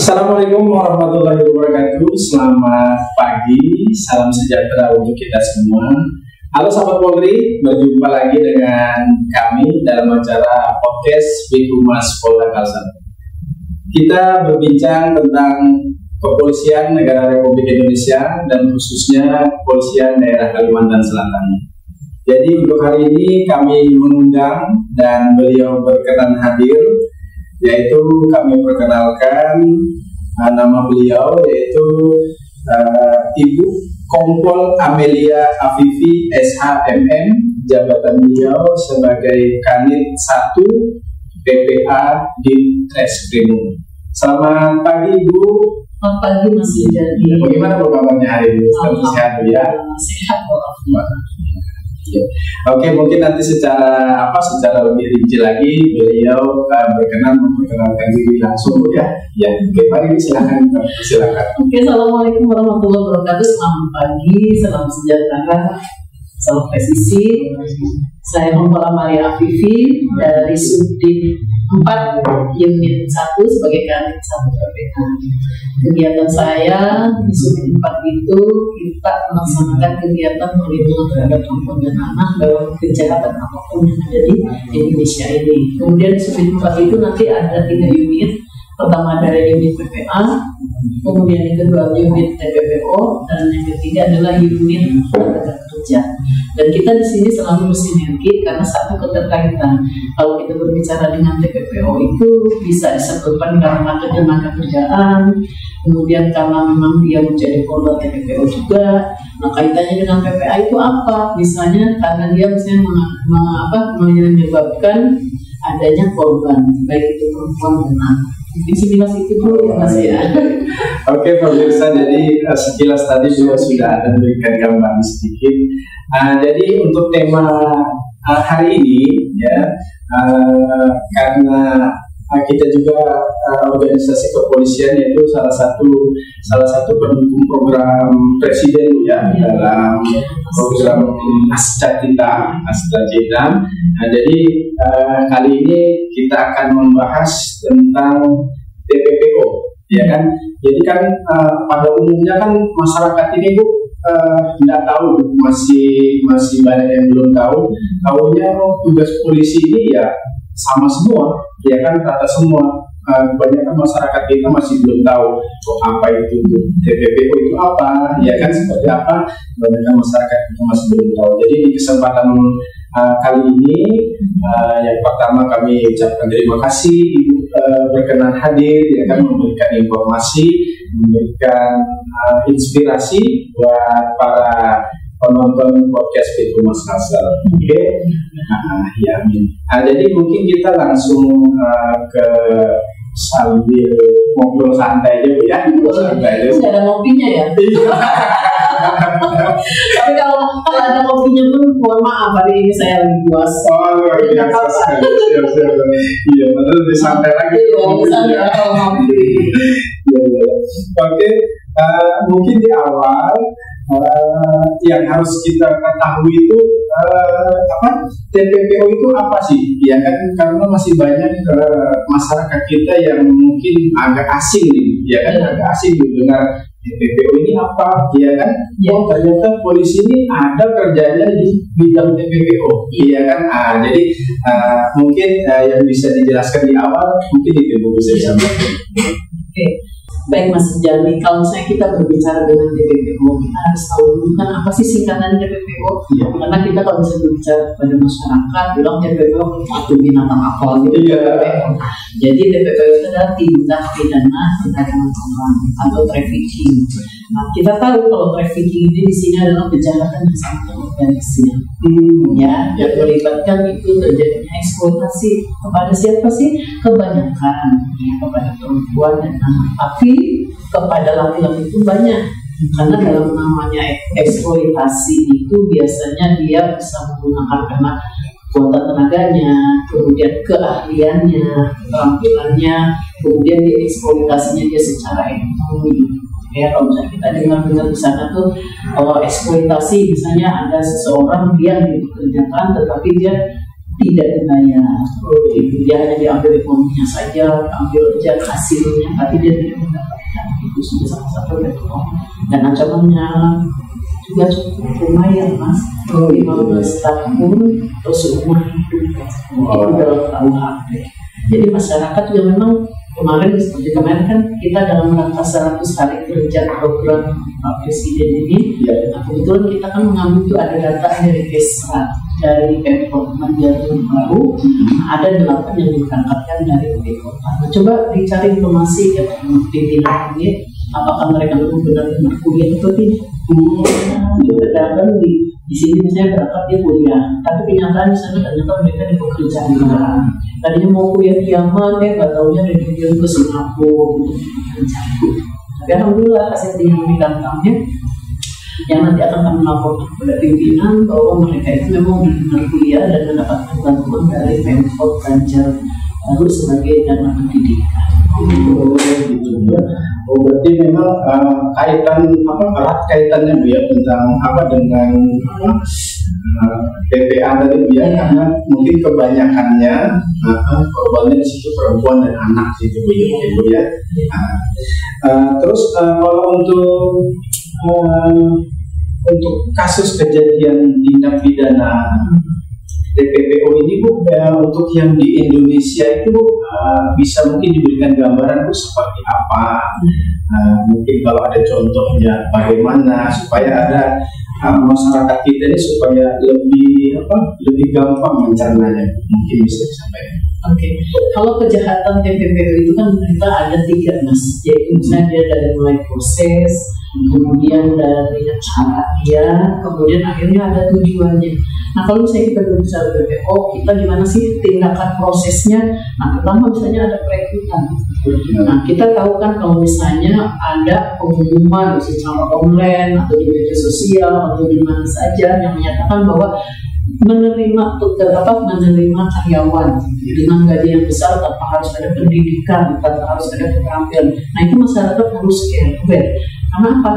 Assalamualaikum warahmatullahi wabarakatuh. Selamat pagi, salam sejahtera untuk kita semua. Halo sahabat Polri, berjumpa lagi dengan kami dalam acara podcast Bid Humas Polda Kalsel. Kita berbincang tentang kepolisian negara Republik Indonesia dan khususnya kepolisian daerah Kalimantan Selatan. Jadi untuk hari ini kami mengundang dan beliau berkenan hadir, yaitu kami perkenalkan nama beliau yaitu Ibu Kompol Amelia Afifi SHMM, jabatan beliau sebagai Kanit 1 PPA di Treskrimum. Selamat pagi Ibu. Selamat pagi Mas Jadi. Bagaimana kabarnya hari ini? Sehat ya? Sehat. Oke, mungkin nanti secara lebih rinci lagi beliau berkenan memperkenalkan diri langsung ya. Ya, oke, mari silakan. Oke, assalamualaikum warahmatullahi wabarakatuh. Selamat pagi, salam sejahtera, salam presisi. Saya Kompol Amelia Afifi dari Subdit 4 Unit 1 sebagai Kanit 1 PPA. Kegiatan saya di Subdit 4 itu kita melaksanakan kegiatan perlindungan terhadap perempuan dan anak dalam kejahatan apapun yang ada di Indonesia ini. Kemudian di Subdit 4 itu nanti ada 3 unit. Pertama ada unit PPA, kemudian yang kedua unit TPPO, dan yang ketiga adalah unit tenaga kerja. Dan kita di sini selalu bersinergi karena satu keterkaitan. Kalau kita berbicara dengan TPPO itu bisa disebutkan karena ketenaga kerjaan, kemudian karena memang dia menjadi korban TPPO juga. Nah, kaitannya dengan PPA itu apa? Misalnya karena dia misalnya menyebabkan adanya korban, baik itu perempuan dan anak. Mungkin sekilas itu dulu ya Mas ya. Oke pemirsa, jadi sekilas tadi juga sudah ada berikan gambaran sedikit. Jadi untuk tema hari ini ya, karena kita juga organisasi kepolisian yaitu salah satu pendukung program presiden ya dalam program Astra Cita. Jadi kali ini kita akan membahas tentang TPPO, ya kan? Jadi kan pada umumnya kan masyarakat ini Bu tidak tahu, masih banyak yang belum tahu. Tahunya tugas polisi ini ya sama semua, ya kan, rata semua. Kebanyakan masyarakat kita masih belum tahu apa itu TPPO itu apa, ya kan, seperti apa. Kebanyakan masyarakat kita masih belum tahu. Jadi di kesempatan kali ini yang pertama kami ucapkan terima kasih Ibu berkenan hadir, ya kan, memberikan informasi, memberikan inspirasi buat para penonton podcast Bid Humas Kalsel. Oke, ya amin. Jadi mungkin kita langsung ke sambil ngobrol santai aja Bu ya. Nggak ada ngopinya ya. Tapi kalau ada ngopinya pun mohon maaf, hari ini saya lagi puas. Oh, luar biasa. Iya, betul, lebih santai lagi. Oke, mungkin di awal yang harus kita ketahui itu TPPO itu apa sih? Ya kan, karena masih banyak masyarakat kita yang mungkin agak asing nih, ya kan, agak asing dengar TPPO ini apa, ya kan? Oh, ternyata polisi ini ada kerjanya di bidang TPPO, ya kan? Jadi mungkin yang bisa dijelaskan di awal mungkin itu Bu bisa disampaikan. Oke. Baik Mas Jami, kalau misalnya kita berbicara dengan TPPO, kita harus tahu dulu kan apa sih singkatan TPPO? Ya. Karena kita kalau bisa berbicara pada masyarakat, bilang TPPO itu binatang apa gitu. Iya. Jadi TPPO itu adalah tindak pidana perdagangan orang atau trafficking. Nah, kita tahu kalau trafficking ini di sini adalah kejahatan yang sangat terorganisir. Ya, yang melibatkan itu terjadinya eksploitasi kepada siapa sih? Kebanyakan ya, kepada perempuan dan anak. Tapi kepada laki-laki itu banyak, karena dalam namanya eksploitasi itu biasanya dia bisa menggunakan karena kekuatan tenaganya, kemudian keahliannya, keterampilannya, kemudian dieksploitasinya dia secara ekonomi. Ya, kalau misalnya kita dengar di sana tuh eksploitasi, misalnya ada seseorang dia dipekerjakan tetapi dia tidak dibayar. Gitu. Dia hanya diambil ekonominya saja, diambil aja hasilnya, tapi dia tidak mendapatkan. Itu sudah salah satu bentuk. Dan ancamannya juga cukup lumayan, Mas. 15 tahun atau seumur hidup itu dalam KUHP. Jadi masyarakat juga memang kemarin seperti kemarin kan kita dalam rangka 100 hari kerja program Pak Presiden ini, nah kebetulan kita kan mengambil itu ada data dari Kesra dari Pemprov Banjarmasin baru, ada 8 yang diberangkatkan dari ibu kota. Nah, coba dicari informasi ya pimpinan ini, apakah mereka benar-benar kuliah atau tidak. Kadang-kadang di sini misalnya berangkat dia kuliah, tapi kenyataan misalnya ternyata mereka di pekerjaan. Tadinya mau kuliah di Yaman, nggak taunya ada dia ke Singapura untuk bekerja. Tapi alhamdulillah hasil dinamikanya yang nanti akan kami laporkan kepada pimpinan bahwa mereka itu memang benar kuliah dan mendapatkan bantuan dari Pemprov Banjarmasin sebagai dana pendidikan. Gitu ya. Berarti memang kaitan erat kaitannya Bu ya dengan PPA tadi Bu ya, karena mungkin kebanyakannya korbannya di situ perempuan dan anak gitu Bu ya. Terus kalau untuk kasus kejadian tindak pidana TPPO ini Bu, untuk yang di Indonesia itu bisa mungkin diberikan gambaran Bu seperti apa? Mungkin kalau ada contohnya bagaimana supaya ada masyarakat kita ini supaya lebih gampang mencernanya, mungkin bisa disampaikan. Oke, kalau kejahatan TPPO itu kan kita ada 3 Mas, yaitu misalnya dia dari mulai proses, kemudian dari cara dia, kemudian akhirnya ada tujuannya. Nah kalau misalnya kita berbicara TPPO, kita gimana sih tindakan prosesnya? Nah pertama misalnya ada perekrutan. Nah kita tahu kan kalau misalnya ada pengumuman secara online atau di media sosial atau di mana saja yang menyatakan bahwa menerima karyawan dengan gaji yang besar tanpa harus ada pendidikan, tanpa harus ada keterampilan. Nah itu masyarakat harus aware. Karena apa?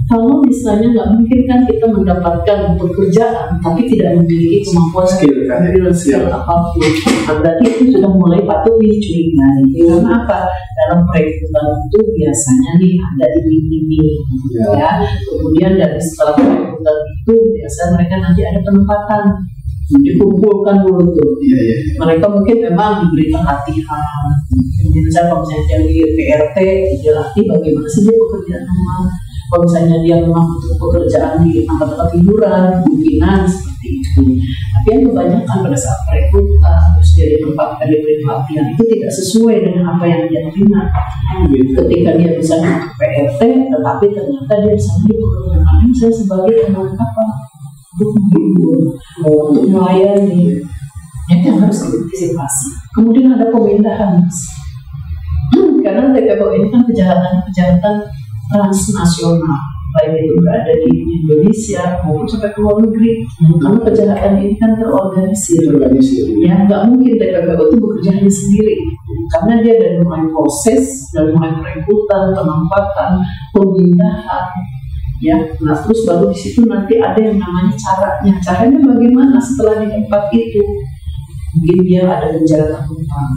Kalau misalnya nggak mungkin kan kita mendapatkan pekerjaan tapi tidak memiliki kemampuan skill apapun, berarti itu sudah mulai patut dicurigai. Karena apa? Dalam perekrutan itu biasanya nih ada iming-iming, ya. Kemudian dari setelah perekrutan itu biasanya mereka nanti ada penempatan, dikumpulkan dulu tuh. Mereka mungkin memang diberi pelatihan. Misalnya kalau misalnya jadi PRT, dia latih bagaimana sih dia pekerjaan rumah. Kalau misalnya dia memang untuk pekerjaan di tempat-tempat hiburan, mungkinan seperti itu. Tapi yang kebanyakan pada saat perekrutan terus dia ditempatkan di pelatihan itu tidak sesuai dengan apa yang dia terima. Ketika dia misalnya untuk PRT, tetapi ternyata dia misalnya pekerjaan saya sebagai teman untuk menghibur, untuk melayani, itu yang harus diantisipasi. Kemudian ada pemindahan, karena TPPO ini kan kejahatan transnasional, baik itu berada di Indonesia maupun sampai ke luar negeri. Karena kejahatan ini kan terorganisir. Ya, nggak mungkin TPPO itu bekerja hanya sendiri, karena dia dari mulai proses, dari mulai perekrutan, penempatan, pemindahan. Ya, nah terus baru di situ nanti ada yang namanya caranya. Caranya bagaimana setelah di tempat itu? Mungkin dia ada menjalankan hutang,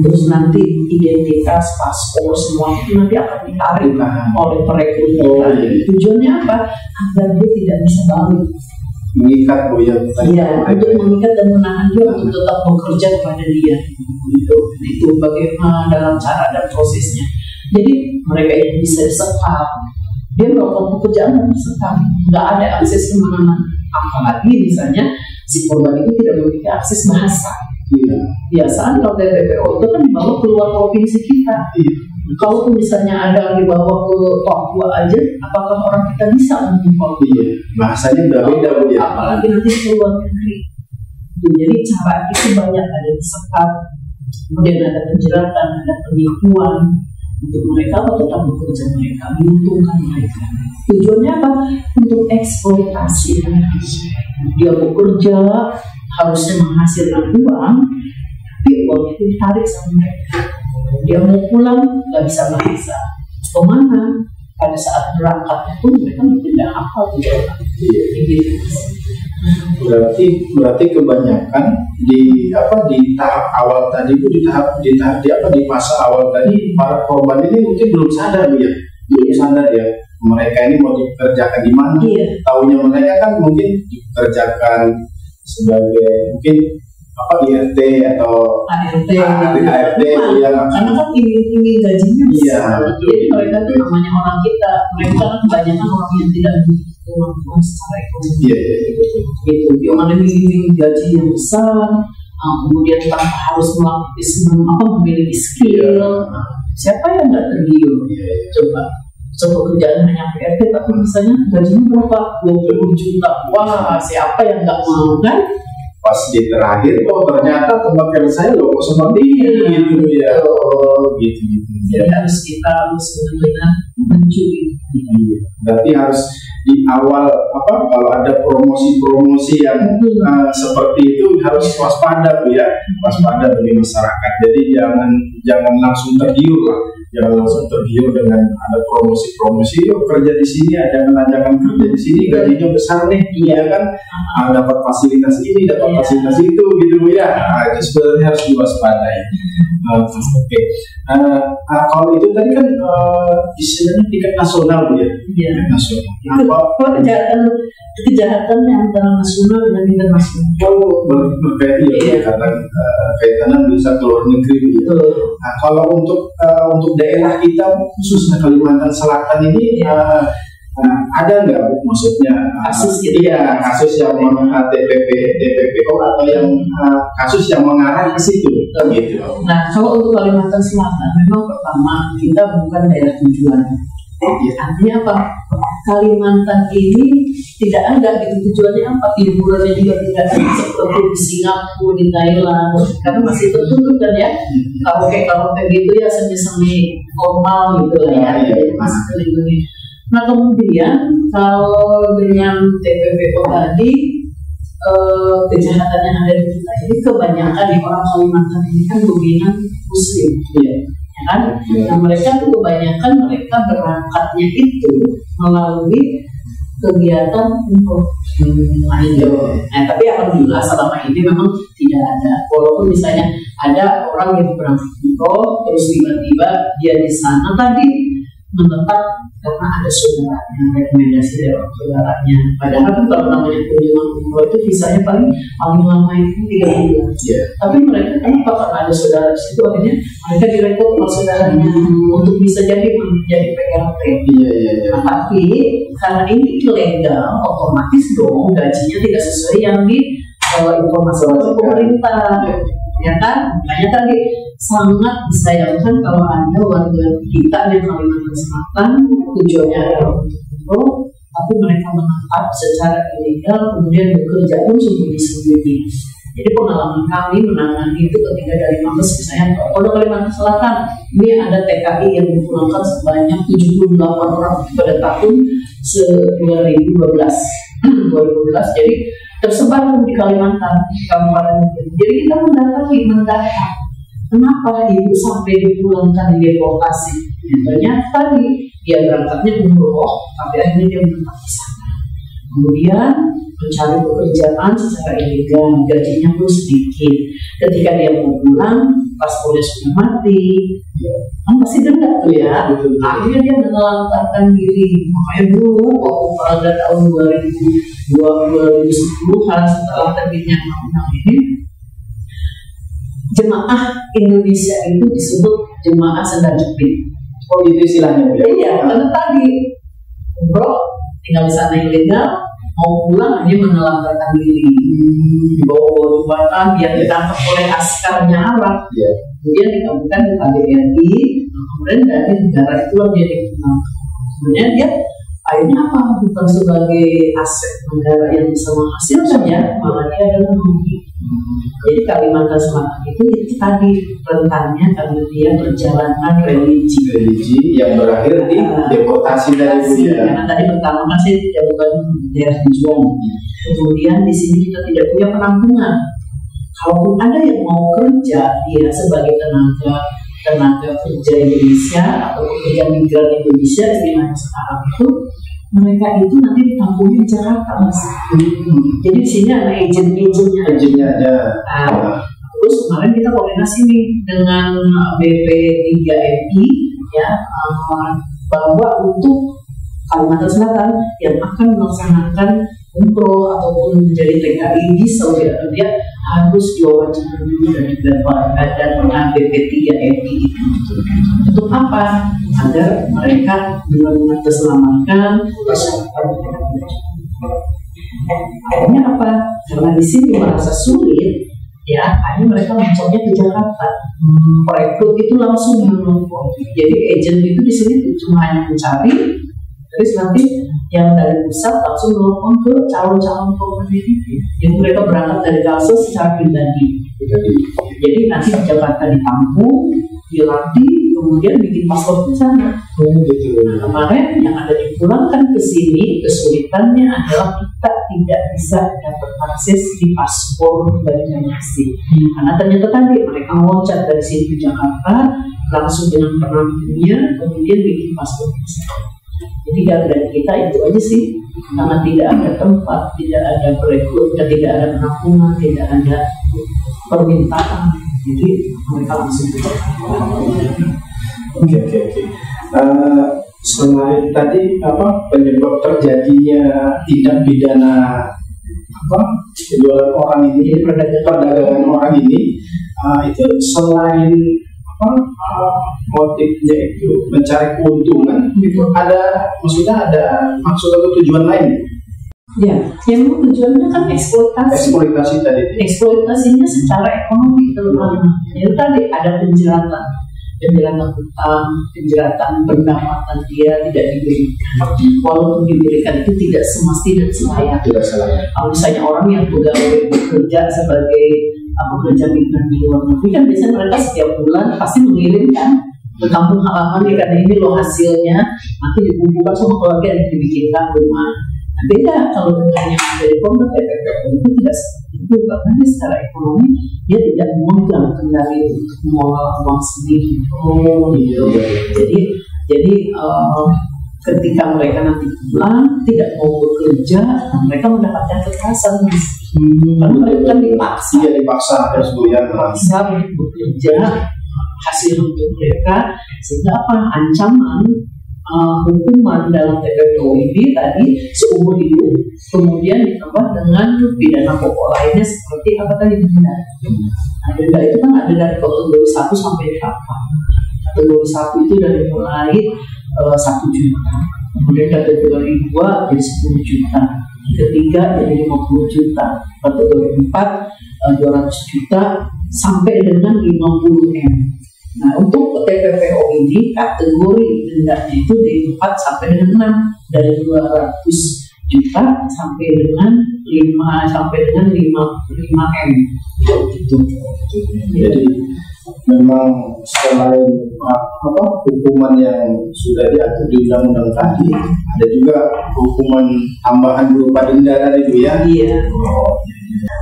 terus nanti identitas, paspor, semua itu nanti akan ditarik oleh perekrutan. Tujuannya apa? Agar dia tidak bisa balik. Mengikat Bu ya. Untuk mengikat dan menahan dia untuk tetap bekerja kepada dia. Itu bagaimana dalam cara dan prosesnya. Jadi mereka itu bisa disekap. Dia melakukan pekerjaan dan disekap. Nggak ada akses kemana-mana. Apalagi misalnya si korban itu tidak memiliki akses bahasa. Biasanya kalau TPPO itu kan dibawa keluar provinsi kita. Kalau misalnya ada yang dibawa ke Papua aja, apakah orang kita bisa ngomong Papua? Bahasanya udah beda Bu ya. Apalagi nanti ke luar negeri. Jadi cara itu banyak, ada disekap, kemudian ada penjeratan, ada penipuan untuk mereka atau tetap bekerja mereka, menguntungkan mereka. Tujuannya apa? Untuk eksploitasi. Dia bekerja harusnya menghasilkan uang, tapi uang itu ditarik sama mereka. Dia mau pulang nggak bisa bahasa, kemana? Pada saat berangkat itu mereka tidak hafal gitu. Berarti kebanyakan di tahap awal tadi itu di masa awal tadi para korban ini mungkin belum sadar Bu ya. Belum sadar ya mereka ini mau dikerjakan di mana. Iya. Taunya mereka kan mungkin dikerjakan sebagai mungkin IRT atau ART ya. Karena kan ini gajinya besar. Iya, Jadi mereka tuh namanya orang kita, mereka kan kebanyakan orang yang tidak kemampuan secara ekonomi. Iya. Gitu. Yang ada ini gaji yang besar, kemudian tanpa harus memiliki skill. Siapa yang nggak tergiur? Coba kerjaan hanya PRT tapi misalnya gajinya berapa? 20 juta. Wah, siapa yang nggak mau kan? Pas di terakhir ternyata tempat saya loh seperti ini gitu ya. Gitu. Jadi kita harus benar-benar mencuri. Berarti harus di awal kalau ada promosi yang seperti itu harus waspada Bu ya, waspada bagi masyarakat. Jadi jangan langsung tergiur lah, jangan langsung tergiur dengan ada promosi yuk kerja di sini, jangan kerja di sini gajinya besar nih, iya kan, dapat fasilitas ini, dapat fasilitas itu gitu Bu ya. Itu sebenarnya harus diwaspadai. Oke. Kalau itu tadi kan istilahnya tingkat nasional Bu ya. Iya. Nasional. Apa kejahatan yang antara nasional dengan internasional? Kaitannya bisa ke luar negeri gitu. Nah, kalau untuk daerah kita khususnya Kalimantan Selatan ini ada nggak maksudnya kasus yang TPPO atau yang kasus yang mengarah ke situ gitu. Nah, kalau untuk Kalimantan Selatan memang pertama kita bukan daerah tujuan. Artinya apa? Kalimantan ini tidak ada gitu tujuannya apa? Hiburannya juga tidak ada seperti di Singapura, di Thailand, karena masih tertutup kan ya. Karaoke gitu ya semi formal gitu lah ya. Masih terlindungi. Nah kemudian kalau dengan TPPO tadi kejahatan yang ada di kita ini kebanyakan di orang Kalimantan ini kan dominan Muslim. Ya kan? Nah mereka tuh kebanyakan mereka berangkatnya itu melalui kegiatan umroh. Nah tapi alhamdulillah selama ini memang tidak ada. Walaupun misalnya ada orang yang berangkat umroh terus tiba-tiba dia di sana tadi menetap karena ada saudaranya, rekomendasi dari orang saudaranya. Padahal kan kalau namanya kunjungan umroh itu visanya paling lama itu 3 bulan. Tapi mereka kenapa karena ada saudara di situ akhirnya mereka direkrut oleh saudaranya untuk bisa jadi PRT. Nah, tapi karena ini ilegal, otomatis dong gajinya tidak sesuai yang di informasi oleh pemerintah. Ya kan? Makanya tadi sangat disayangkan kalau ada warga kita di Kalimantan Selatan tujuannya adalah untuk tapi mereka menetap secara ilegal kemudian bekerja pun sembunyi-sembunyi. Jadi pengalaman kami menangani itu ketika dari Mabes misalnya Polda Kalimantan Selatan ini ada TKI yang dipulangkan sebanyak 78 orang pada tahun 2012. Jadi tersebar di Kalimantan, Kabupaten. Jadi kita mendata kenapa ibu sampai dipulangkan dideportasi. Ternyata tadi dia berangkatnya umroh, tapi akhirnya dia menetap di sana. Kemudian mencari pekerjaan secara ilegal, gajinya pun sedikit. Ketika dia mau pulang, paspornya sudah mati, kan pasti denda tuh ya. Akhirnya dia menelantarkan diri. Makanya dulu waktu pada tahun 2010-an setelah terbitnya undang-undang ini, jemaah Indonesia itu disebut jemaah sandal jepit. Oh itu istilahnya ya? Iya, karena tadi umroh tinggal di sana ilegal, mau pulang hanya menelantarkan diri, dibawa jembatan biar ditangkap oleh askarnya Arab. Kemudian dikabulkan ke KBRI, kemudian dari negara itu dia dikenal. Kemudian dia akhirnya apa? Bukan sebagai aset negara yang bisa menghasilkan ya, malah dia adalah merugi. Jadi Kalimantan Selatan itu tadi rentannya karena dia perjalanan religi yang berakhir di deportasi dari dunia. Karena tadi pertama masih tidak bukan daerah tujuan. Kemudian di sini kita tidak punya penampungan. Kalaupun ada yang mau kerja, dia sebagai tenaga kerja Indonesia atau pekerja migran Indonesia, istilahnya sekarang itu mereka itu nanti ditampungnya di Jakarta, Mas. Jadi di sini ada agennya ada. Nah, terus kemarin kita koordinasi nih dengan BP3MI ya, bahwa untuk Kalimantan Selatan yang akan melaksanakan umroh ataupun menjadi TKI di Saudi Arabia harus diwajibkan dulu dari badan BP3MI itu. Untuk apa? Agar mereka benar-benar terselamatkan persyaratan. Akhirnya apa? Karena di sini merasa sulit, ya, akhirnya mereka mencobnya ke Jakarta. Perekrut itu langsung menelpon. Jadi agen itu di sini cuma hanya mencari, terus nanti yang dari pusat langsung menelpon ke calon-calon korban DPP. Jadi mereka berangkat dari Kalsel secara pribadi. Jadi nanti di Jakarta ditampung, dilatih, kemudian bikin paspor di sana. Kemarin yang ada dipulangkan ke sini, kesulitannya adalah kita tidak bisa dapat akses di paspor Banjarmasin. Karena ternyata tadi mereka loncat dari sini ke Jakarta, langsung dengan penampungnya, kemudian bikin paspor di sana. Jadi dari kita itu aja sih, karena tidak ada tempat, tidak ada perekrut, tidak ada penampungan, tidak ada permintaan, jadi mereka langsung ke Jakarta. Oke. Selain tadi penyebab terjadinya tindak pidana penjualan orang ini, perdagangan orang ini, itu selain motifnya itu mencari keuntungan, itu maksudnya ada maksud atau tujuan lain? Ya, yang tujuannya kan eksploitasi tadi. Eksploitasinya secara ekonomi terutama. Itu tadi ada penjeratan utang, penjeratan pendapatan dia tidak diberikan. Walaupun diberikan itu tidak semestinya dan selayaknya. Tidak selayaknya. Kalau misalnya orang yang bekerja sebagai pekerja migran di luar negeri kan biasanya mereka setiap bulan pasti mengirimkan ke kampung halaman ya, karena ini loh hasilnya, nanti dikumpulkan sama keluarga yang dibikinkan rumah. Nah, beda kalau dengan yang dari korban TPPO itu tidak seperti itu, karena dia secara ekonomi dia tidak memegang kendali untuk mengelola uang sendiri. Jadi ketika mereka nanti pulang tidak mau bekerja, mereka mendapatkan kekerasan, karena mereka dipaksa terus dipaksa bekerja hasil untuk mereka, sehingga ancaman hukuman dalam TPPO ini tadi seumur hidup, kemudian ditambah dengan pidana pokok lainnya seperti apa tadi denda. Nah, denda itu kan ada dari kategori 1 sampai 8. Kategori 1 itu dari mulai 1 juta, kemudian kategori 2 jadi 10 juta, ketiga jadi 50 juta, kategori 4 200 juta sampai dengan 50 M. Nah, untuk TPPO ini kategori dendanya itu dari 4 sampai dengan 6, dari 200 juta sampai dengan 5 M gitu. Jadi memang selain hukuman yang sudah diatur di undang-undang tadi, ada juga hukuman tambahan berupa denda tadi itu ya. Iya.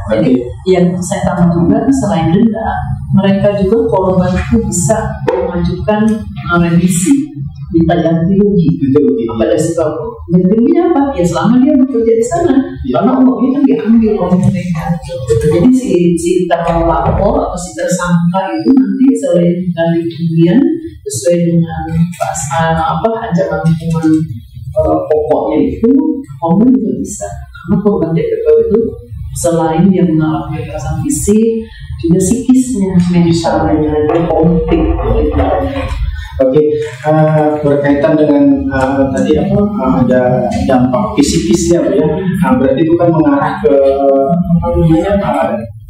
Jadi yang saya tambah juga selain denda, mereka juga korban itu bisa mengajukan remisi, minta ganti rugi. Pada sebab ganti ruginya apa? Ya selama dia bekerja di sana, karena uangnya kan diambil oleh mereka. Jadi si terlapor atau si tersangka itu nanti selain ganti kerugian sesuai dengan ancaman hukuman pokoknya itu, korban juga bisa. Karena korban TPPO itu selain dia mengalami kekerasan fisik, juga psikisnya, mentalnya, dan konflik. Oke, berkaitan dengan tadi ada dampak psikisnya, ya. Berarti itu kan mengarah ke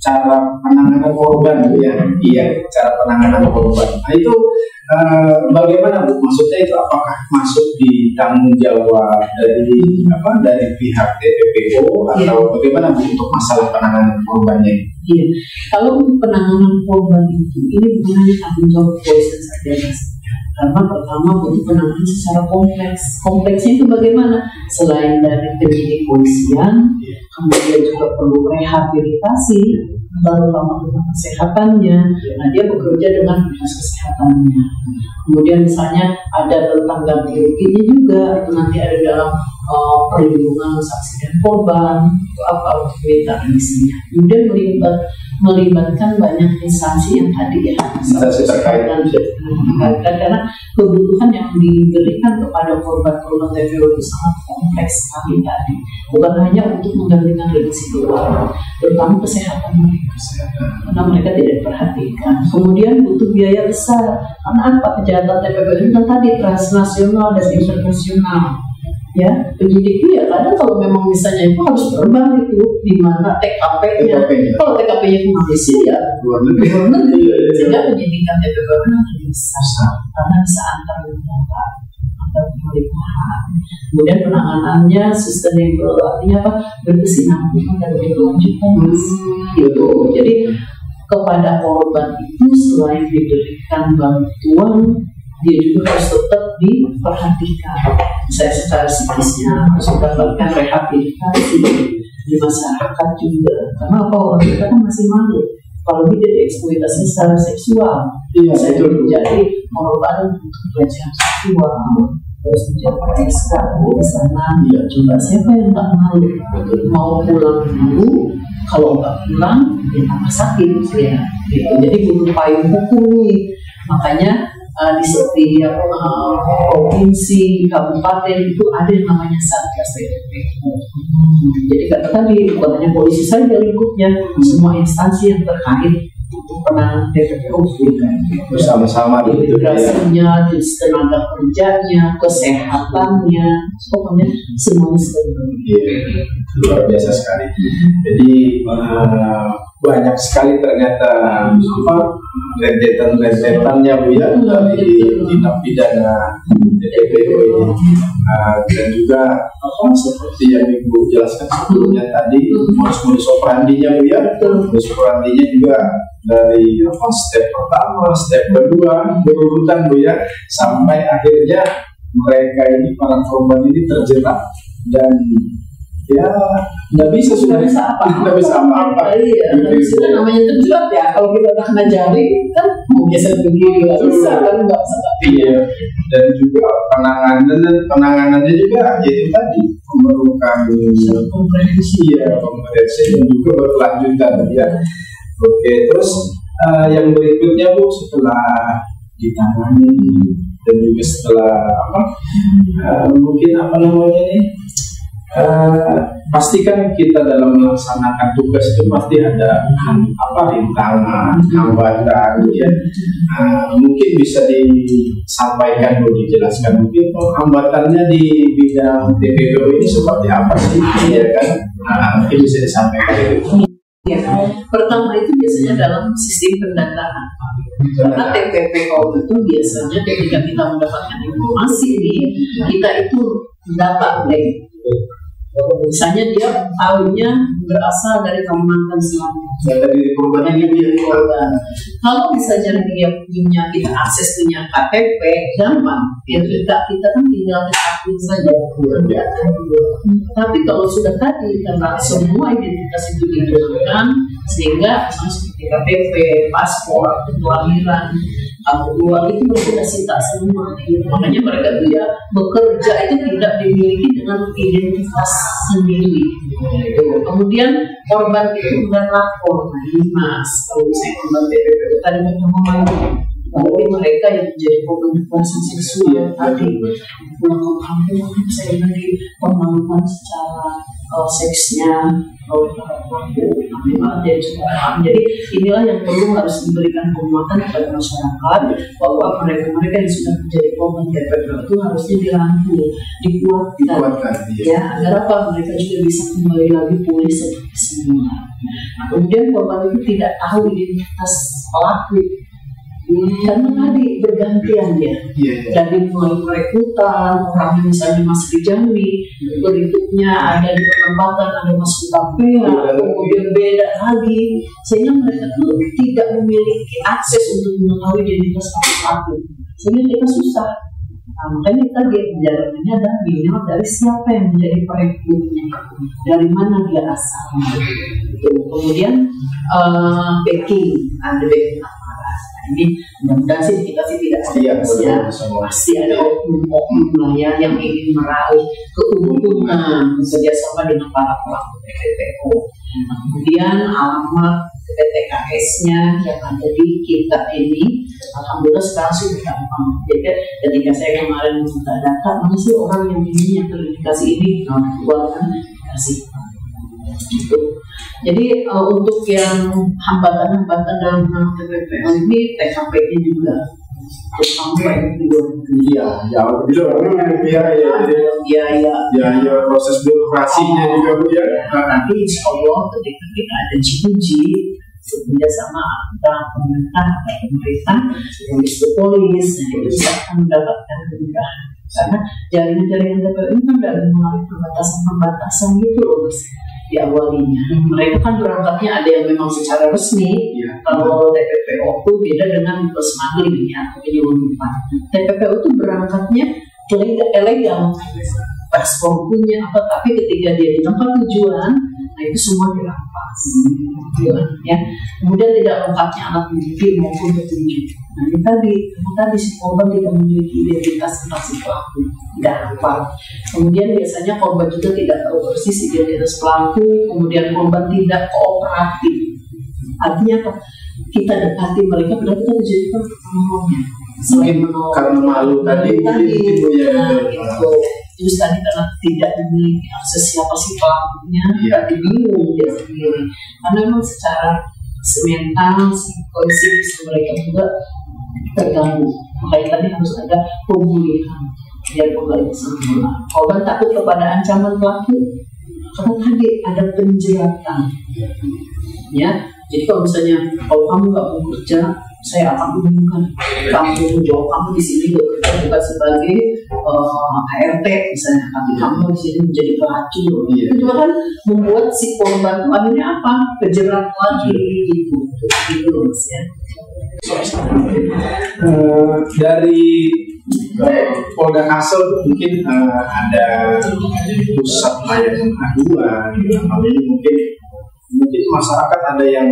cara penanganan korban, ya. Iya, cara penanganan korban. Nah itu bagaimana, Bu? Maksudnya itu apakah masuk di tanggung jawab dari pihak TPPO atau bagaimana, Bu, untuk masalah penanganan korbannya? Iya, kalau untuk penanganan korban itu ini bukan hanya tanggung jawab polisi saja, Mas. Karena pertama butuh penanganan secara kompleks. Kompleksnya itu bagaimana? Selain dari penyidik polisian, kemudian juga perlu rehabilitasi, terutama tentang kesehatannya. Nah, dia bekerja dengan dinas kesehatannya. Kemudian misalnya ada tentang ganti ruginya juga, itu nanti ada dalam perlindungan saksi dan korban itu apa untuk minta remisinya. Kemudian melibatkan banyak instansi yang tadi ya, instansi terkait karena kebutuhan yang diberikan kepada korban-korban TPO itu sangat kompleks sekali tadi, bukan hanya untuk menggantikan remisi doang, terutama kesehatan mereka karena mereka tidak diperhatikan. Kemudian butuh biaya besar karena apa, kejahatan TPO itu kan tadi transnasional dan internasional. Ya, penyidik itu ya kadang kalau memang misalnya itu harus terbang itu di mana TKP-nya. Kalau TKP-nya ke Malaysia ya luar negeri. Sehingga penyidikan TPO lebih besar karena bisa antar negara, antar pemerintahan. Kemudian penanganannya sustainable, artinya apa? Berkesinambungan dan berkelanjutan. Gitu. Jadi kepada korban itu selain diberikan bantuan, dia juga harus tetap diperhatikan. Saya secara psikisnya harus mendapatkan rehabilitasi di masyarakat juga. Karena apa, orang kita kan masih malu kalau dia dieksploitasi secara seksual. Saya itu menjadi korban untuk pelecehan seksual, terus menjadi PSK di sana. Coba siapa yang nggak mau pulang dulu? Kalau nggak pulang, ya tambah sakit ya. Gitu. Jadi butuh payung hukum nih. Makanya di setiap provinsi, kabupaten itu ada yang namanya Satgas TPO. Jadi kata tadi bukan hanya polisi saja lingkupnya, semua instansi yang terkait untuk penanganan TPO bersama-sama integrasinya, tenaga kerjanya, kesehatannya, pokoknya semuanya luar biasa sekali. Jadi banyak sekali ternyata rentetan-rentetannya Bu ya dari tindak pidana TPO ini, dan juga seperti yang Ibu jelaskan sebelumnya tadi, modus operandinya Bu ya, modus operandinya juga dari step pertama, step kedua berurutan Bu ya, sampai akhirnya mereka ini, para korban ini terjerat dan ya nggak bisa apa-apa. Iya, sudah namanya terjerat ya. Kalau kita tak ngajari kan mau geser begini nggak bisa kan, nggak bisa. Iya. Dan juga penanganannya juga itu tadi memerlukan komprehensi dan juga berkelanjutan ya. Oke, terus yang berikutnya Bu, setelah ditangani dan juga setelah mungkin pastikan kita dalam melaksanakan tugas itu pasti ada rintangan, hambatan ya. Mungkin bisa disampaikan atau dijelaskan mungkin hambatannya di bidang TPO ini seperti apa sih ya kan? Mungkin bisa disampaikan itu. Ya, pertama itu biasanya dalam sistem pendataan. Karena TPO itu biasanya ketika kita mendapatkan informasi nih, kita itu data black. Misalnya dia tahunya berasal dari Kalimantan Selatan. Dari korban. Kalau misalnya dia kita akses punya KTP gampang, ya kita kan tinggal aktif saja. Tapi kalau sudah tadi karena semua identitas itu diberikan, sehingga misalnya seperti KTP, paspor, kelahiran, keluar itu berbeda sita semua. Makanya mereka itu ya bekerja itu tidak dimiliki dengan identitas sendiri. Kemudian korban itu sudah lapor, Mas, kalau misalnya korban TPO tadi ngomong tapi mereka yang menjadi korban kekerasan seksual tadi pulang ke kampung, saya dari pemangkuan secara seksnya oleh para pelaku, jadi inilah yang perlu harus diberikan penguatan kepada masyarakat bahwa mereka yang sudah menjadi korban TPO itu harusnya dirangkul, dikuatkan ya, agar apa mereka juga bisa kembali lagi pulih seperti semula. Nah, kemudian korban itu tidak tahu identitas pelaku karena tadi bergantian ya, dari mulai perekrutan orang misalnya masih dijami, berikutnya ada di penempatan ada masuk KPA, kemudian beda lagi, sehingga mereka tuh tidak memiliki akses untuk mengetahui identitas pelaku, sehingga kita susah. Nah, makanya tadi penjelasannya ada minimal dari siapa yang menjadi perekrutnya, dari mana dia asalnya. Kemudian backing, ada backing aparat. Ini mudah-mudahan sih kita sih tidak pasti ada oknum lah ya yang ingin meraih keuntungan bekerjasama dengan para pelaku TPPO. Kemudian alamat PTKS-nya yang ada di kita ini, alhamdulillah sekarang sudah gampang. Jadi ketika saya kemarin minta data, mana sih orang yang ini yang terindikasi ini, keluarkan kasih. Gitu. Jadi untuk yang hambatan-hambatan dalam TPPO ini, TKP-nya juga sampai di luar negeri. Ya, proses birokrasinya juga Bu ya. Nanti insya Allah ketika kita ada G2G bekerjasama antara pemerintah, polis ke polis, itu bisa akan mendapatkan kemudahan. Karena jaringan-jaringan TPPO ini kan dari melalui perbatasan-perbatasan gitu loh Mas. Di awalnya mereka kan berangkatnya ada yang memang secara resmi. Kalau TPPO itu beda dengan smuggling ya, atau penyelundupan. TPPO itu berangkatnya ilegal, paspor punya apa, tapi ketika dia di tempat tujuan, nah itu semua dirampas. Ya. Kemudian tidak lengkapnya alat bukti maupun petunjuk. Nah ini tadi si korban tidak memiliki identitas tentang si pelaku, tidak hafal. Kemudian biasanya korban juga tidak tahu persis identitas pelaku. Kemudian korban tidak kooperatif. Artinya apa? Kita dekati mereka, padahal kita menjadikan penolongnya. Selain menolong karena malu tadi. Gitu. Terus tadi karena tidak memiliki akses siapa sih pelakunya, tadi bingung dia sendiri. Karena memang secara mental, psikis mereka juga terganggu. Makanya tadi harus ada pemulihan biar kembali semula. Korban takut kepada ancaman pelaku, karena tadi ada penjeratan. Ya, jadi kalau misalnya kamu nggak mau kerja, saya akan umumkan kamu jawab kamu di sini bekerja bukan sebagai ART misalnya, tapi kamu di sini menjadi pelacur. Itu juga kan membuat si korban itu akhirnya apa? Kejerat lagi gitu Mas ya. Dari Polda Kalsel mungkin ada pusat layanan aduan, mungkin masyarakat ada yang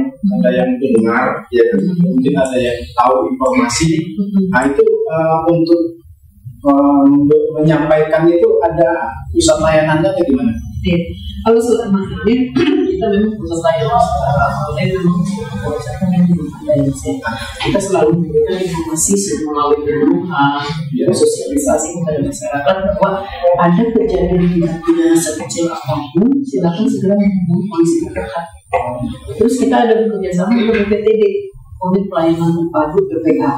dengar, ya mungkin ada yang tahu informasi. Nah itu untuk menyampaikan itu ada pusat layanannya atau gimana? Kalau selama ini kita memang pusat layanan memang kita selalu memberikan informasi melalui penyuluhan, sosialisasi kepada masyarakat bahwa ada kejadian tindak pidana sekecil apapun, silakan segera menghubungi polisi terdekat. Terus kita ada bekerjasama dengan PPTD, Unit Pelayanan Terpadu PPA,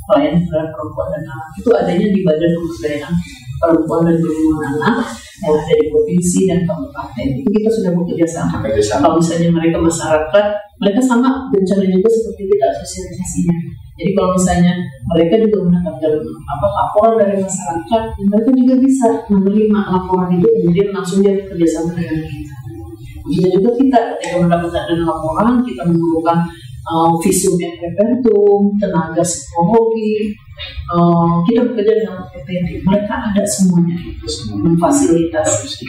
pelayanan terhadap perempuan dan anak. Itu adanya di Badan Pemberdayaan Perempuan dan Perlindungan Anak yang ada di provinsi dan kabupaten. Itu kita sudah bekerjasama. Kalau misalnya mereka masyarakat, mereka sama bencana juga seperti kita sosialisasinya. Jadi kalau misalnya mereka juga mendapatkan laporan dari masyarakat, mereka juga bisa menerima laporan itu kemudian langsung dia bekerjasama dengan kita. Begitu juga kita ketika mendapatkan laporan, kita memerlukan visum et repertum, tenaga psikologi, kita bekerja dengan PPD. Mereka ada semuanya itu, memfasilitasi.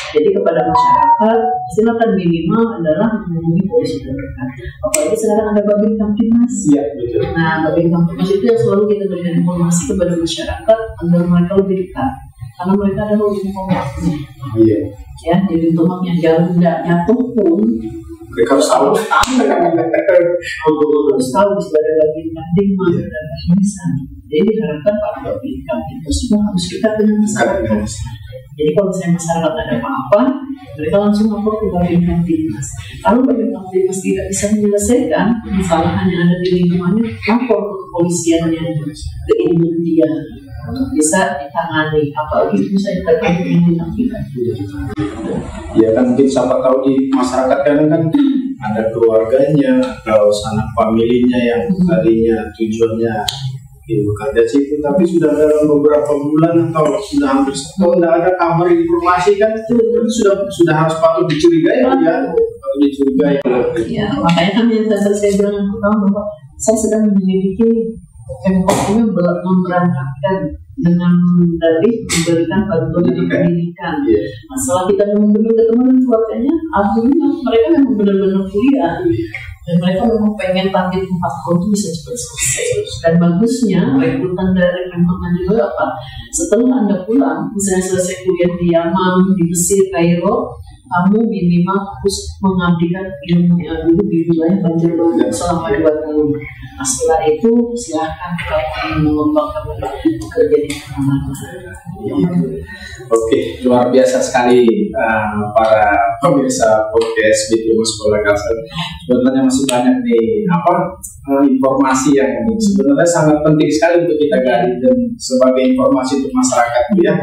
Jadi kepada masyarakat, silakan minimal adalah menghubungi polisi terdekat. Apalagi sekarang ada Babin Kamtibmas. Iya, betul. Nah, Babin Kamtibmas itu yang selalu kita berikan informasi kepada masyarakat agar mereka lebih dekat. Karena mereka ada ujung tombaknya. Iya. Ya, jadi tombak yang jauh tidak jatuh pun mereka harus tahu. Harus tahu di sebelah bagian penting mana dan bisa. Jadi diharapkan para Babin Kamtibmas juga harus dekat dengan masyarakat. Jadi kalau misalnya masyarakat ada apa-apa, mereka langsung lapor ke Babin Kamtibmas. Kalau Babin Kamtibmas tidak bisa menyelesaikan kesalahan yang ada di lingkungannya, lapor ke kepolisian yang ke ilmu dia untuk bisa ditangani. Apalagi misalnya terkait dengan tindak pidana. Ya kan mungkin siapa tahu di masyarakat kan ada keluarganya atau sanak familinya yang tadinya tujuannya bekerja situ, tapi sudah dalam beberapa bulan atau sudah hampir setahun tidak ada kabar informasi kan, itu sudah harus patut dicurigai ya, patut dicurigai. Ya, makanya kan yang tadi saya bilang yang pertama bahwa saya sedang menyelidiki Pemkotnya memberangkatkan dengan dalih memberikan bantuan pendidikan. Masalah kita ketemu dengan keluarganya, alhamdulillah mereka memang benar-benar kuliah. Dan mereka memang pengen target 4 tahun itu bisa cepat selesai. Dan bagusnya rekrutan dari rekrutmen juga apa? Setelah Anda pulang, misalnya selesai kuliah di Yaman, di Mesir, Kairo, kamu minimal harus mengabdikan ilmu dulu di wilayah Banjarbaru selama 2 tahun. Nah, setelah itu silahkan kalau mengembangkan kerja di mana-mana. Oke, luar biasa sekali para pemirsa podcast BTU Sekolah Kalsel. Sebenarnya masih banyak nih informasi yang sebenarnya sangat penting sekali untuk kita gali dan sebagai informasi untuk masyarakat ya.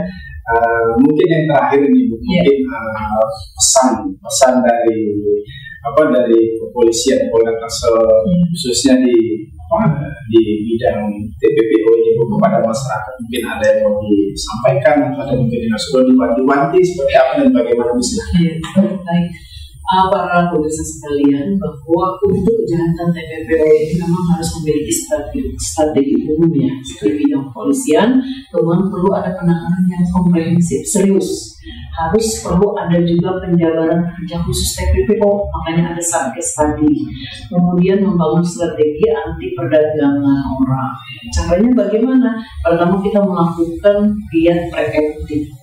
Mungkin yang terakhir ini mungkin pesan dari kepolisian Polda Kalsel khususnya di bidang TPPO ini kepada masyarakat, mungkin ada yang mau disampaikan atau ada mungkin yang sudah diwanti-wanti seperti apa dan bagaimana bisa. Baik. Para pemirsa sekalian, bahwa untuk kejahatan TPPO ini memang harus memiliki strategi umum ya, di bidang kepolisian. Kemudian perlu ada penanganan yang komprehensif, serius. Harus perlu ada juga penjabaran kerja khusus TPPO, makanya ada satgas tadi. Kemudian membangun strategi anti perdagangan orang. Caranya bagaimana? Pertama kita melakukan giat preventif.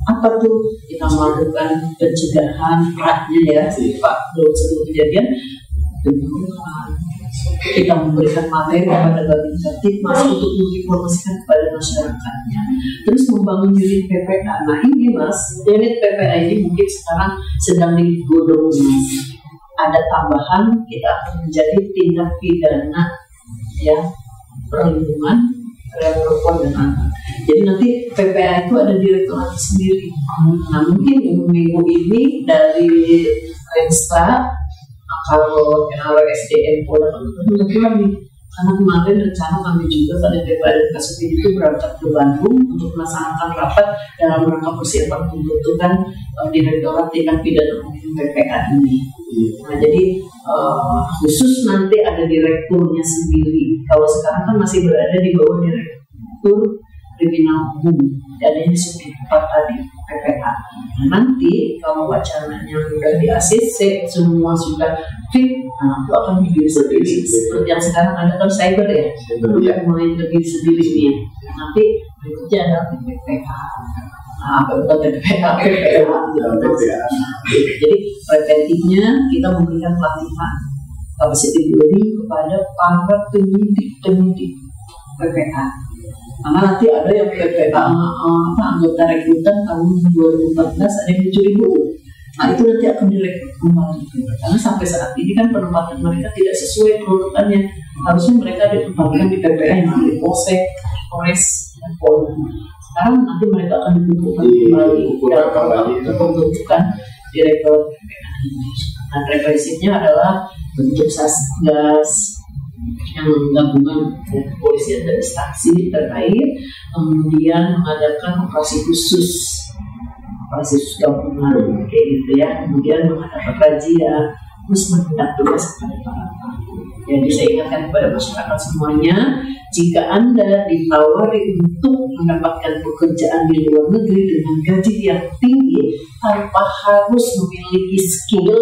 Apa tuh? Kita melakukan pencegahan praknya ya, Pak, sebelum kejadian penyuluhan. Kita memberikan materi kepada Babin Kamtibmas untuk menginformasikan kepada masyarakatnya. Terus membangun unit PPA. Nah ini Mas, unit PPA ini mungkin sekarang sedang digodok Mas. Ada tambahan, kita akan menjadi tindak pidana ya perlindungan terhadap perempuan dan anak. Jadi nanti PPA itu ada direktorat sendiri. Nah mungkin minggu ini dari Rensta kalau SDM Polda lagi, karena kemarin rencana kami juga pada PPA dan Kasubdit itu berangkat ke Bandung untuk melaksanakan rapat dalam rangka persiapan pembentukan direktorat tindak pidana PPA ini. Nah jadi khusus nanti ada direkturnya sendiri. Kalau sekarang kan masih berada di bawah direktur kriminal umum, dan ini Subdit 4 tadi PPA. Nah, nanti kalau wacananya sudah di ACC, semua sudah fit, nah itu akan berdiri sendiri. Seperti yang sekarang ada kan cyber ya, udah mulai berdiri sendiri nih. Nanti berikutnya ada PPA. Nah, bukan PPA. Jadi preventifnya kita memberikan pelatihan capacity building kepada para penyidik PPA. Karena nanti ada yang PPA anggota rekrutan tahun 2014 ada yang mencuri buku. Nah itu nanti akan direkrut kembali. Karena sampai saat ini kan penempatan mereka tidak sesuai peruntukannya. Harusnya mereka ditempatkan di PPA yang di Polsek, Polres, dan Polda. Sekarang nanti mereka akan dikumpulkan kembali dalam pembentukan direktur PPA ini. Nah represifnya adalah bentuk satgas yang gabungan kepolisian dan instansi terkait, kemudian mengadakan operasi khusus gabungan kayak gitu ya, kemudian mengadakan razia, terus menindak tugas kepada para pelaku. Jadi saya ingatkan kepada masyarakat semuanya, jika Anda ditawari untuk mendapatkan pekerjaan di luar negeri dengan gaji yang tinggi tanpa harus memiliki skill,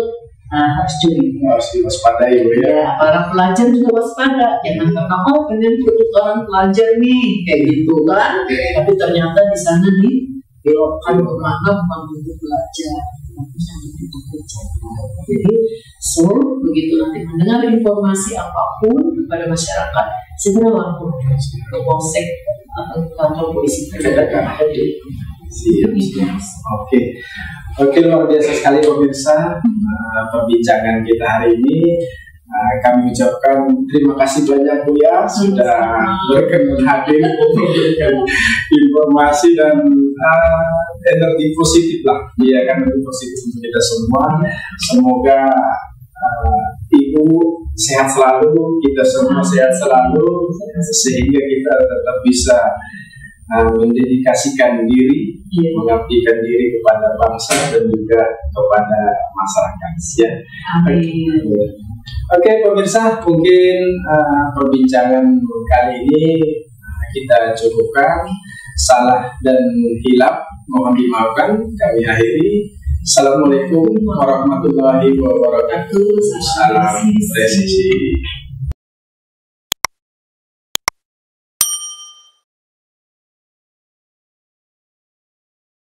harus curi. Harus diwaspadai ya. Para pelajar juga waspada. Jangan karena pengen ikut orang pelajar nih kayak gitu kan. Tapi ternyata di sana dibelokkan kemana bukan untuk belajar, tapi untuk kerja. Jadi begitu nanti mendengar informasi apapun kepada masyarakat, segera lapor ke Polsek atau kantor polisi terdekat yang ada di Oke, luar biasa sekali pemirsa perbincangan kita hari ini. Kami ucapkan terima kasih banyak Bu ya sudah berkenan hadir memberikan informasi dan energi positif lah, ya kan, energi positif untuk kita semua. Semoga Ibu sehat selalu, kita semua sehat selalu, sehingga kita tetap bisa mendedikasikan diri, mengabdikan diri kepada bangsa dan juga kepada masyarakat. Ya. Oke, pemirsa, mungkin perbincangan kali ini kita cukupkan. Salah dan hilaf mohon dimaafkan. Kami akhiri. Assalamualaikum warahmatullahi wabarakatuh. Salam presisi.